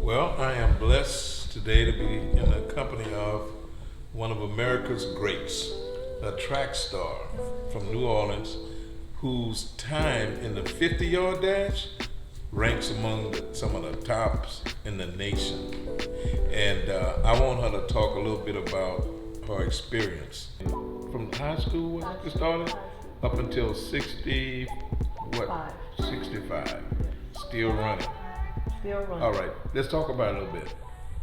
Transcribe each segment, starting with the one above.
Well, I am blessed today to be in the company of one of America's greats, a track star from New Orleans, whose time in the 50-yard dash ranks among some of the tops in the nation. And I want her to talk a little bit about her experience from high school when it started up until 60, what? 65. Still running. Still running. All right, let's talk about it a little bit.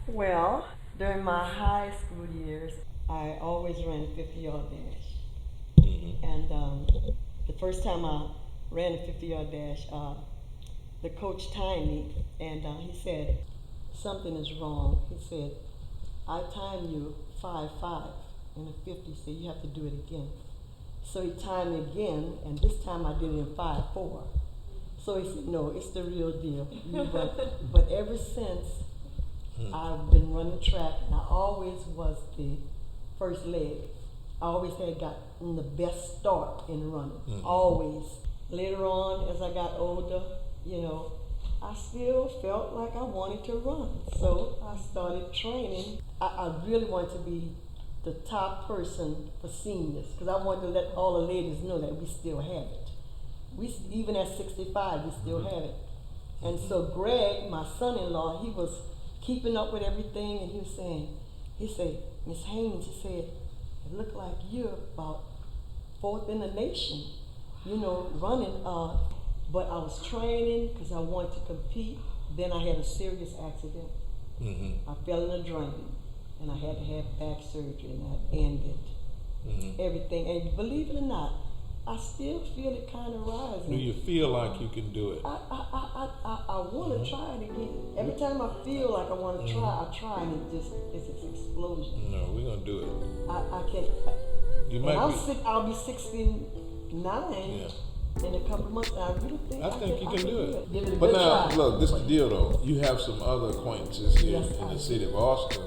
Well, during my high school years, I always ran 50-yard dash. And the first time I ran a 50-yard dash, the coach timed me, and he said, something is wrong. He said, I timed you 5.5 in a 50, so you have to do it again. So he timed me again, and this time I did it in 5.4. So he said, no, it's the real deal. But ever since, I've been running track, and I always was the first leg. I always had gotten the best start in running, always. Later on, as I got older, I still felt like I wanted to run. So I started training. I really wanted to be the top person for seniors, because I wanted to let all the ladies know that we still have it. Even at 65, we still have it. And so Greg, my son-in-law, he was keeping up with everything, and he said, Miss Haynes, he said, it looked like you're about 4th in the nation, running. But I was training because I wanted to compete. Then I had a serious accident. I fell in a drain, and I had to have back surgery, and that ended everything. And believe it or not, I still feel it kind of rising. Do you feel like you can do it? I want to try it again. Every time I feel like I want to try, I try, and it's an explosion. No, we're gonna do it. I can't. You might I'll be 69 in a couple of months. I really think I think you can do it. Give it a But good now, try. look, this is the deal though. You have some other acquaintances here in the city of Austin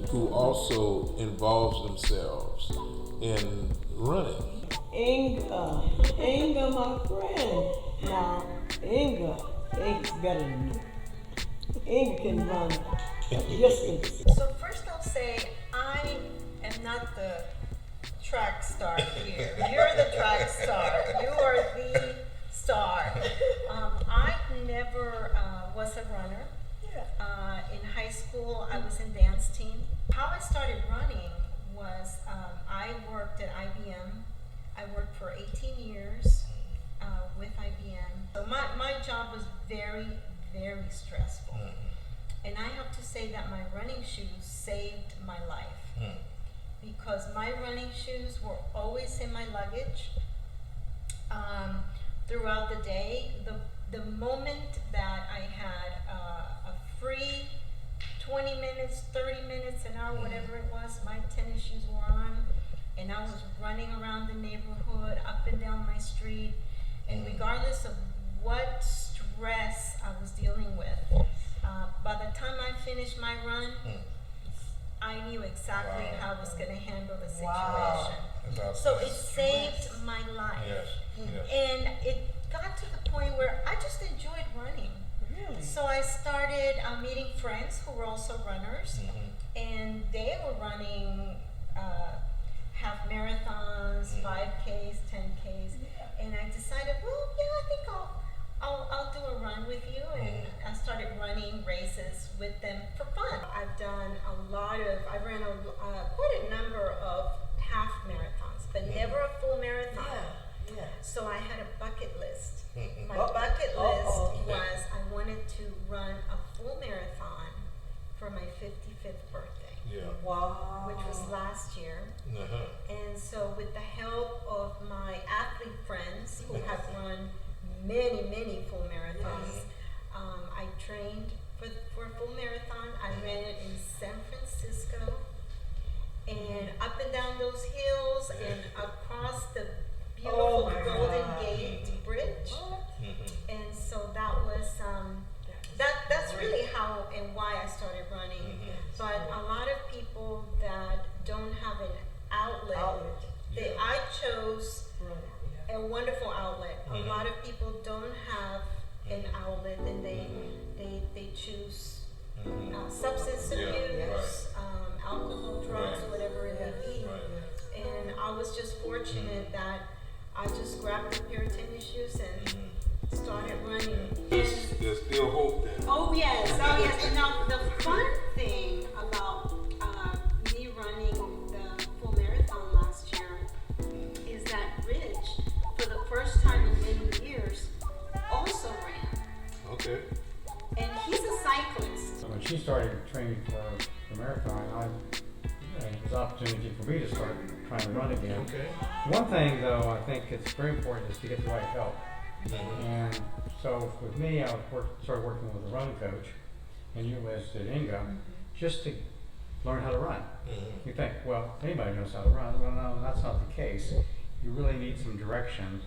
who also involves themselves in running. Inga, my friend. Now, Inga's better than me. Inga can run distance. So first I'll say I am not the track star here. You're the track star. You are the star. I never was a runner. In high school, I was in dance team. How I started running was I worked at IBM. I worked for 18 years with IBM. So my job was very, very stressful. And I have to say that my running shoes saved my life. Because my running shoes were always in my luggage throughout the day. The moment that I had a free 20 minutes, 30 minutes, an hour, whatever it was, my tennis shoes were on, and I was running around the neighborhood, up and down my street, and regardless of what stress I was dealing with, by the time I finished my run, I knew exactly how I was going to handle the situation. So it saved my life. And it got to the point where I just enjoyed running. Really? So I started meeting friends who were also runners, and they were running half marathons, 5Ks, 10Ks, and I decided, well, yeah, I think I'll do a run with you, and I started running races with them for fun. I've done I ran quite a number of half marathons, but never a full marathon. So I had a bucket list. My bucket list was I wanted to run a full marathon for my 55th birthday. Wow. Which was last year. And so with the help of my athlete friends who have run many, many full marathons, I trained for a full marathon. I ran it in San Francisco, and up and down those hills and across the beautiful Golden Gate Bridge. And so that was that's really how and why I started running. But a lot of people that don't have an outlet. I chose a wonderful outlet. A lot of people don't have an outlet, and they substance Yeah, abuse, alcohol, drugs, Right. whatever it may be. Right. And I was just fortunate that I just grabbed a pair of tennis shoes and started running. There's still hope then. Oh yes, oh yes. And now the fun thing about me running the full marathon last year is that Rich, for the first time in many years, also ran. Okay. And he's a cyclist. So when she started training for the marathon, it was an opportunity for me to start trying to run again. Okay. One thing, though, I think it's very important is to get the right help. And so with me, I started working with a run coach, and you was at Inga, just to learn how to run. You think, well, anybody knows how to run. Well, no, that's not the case. You really need some direction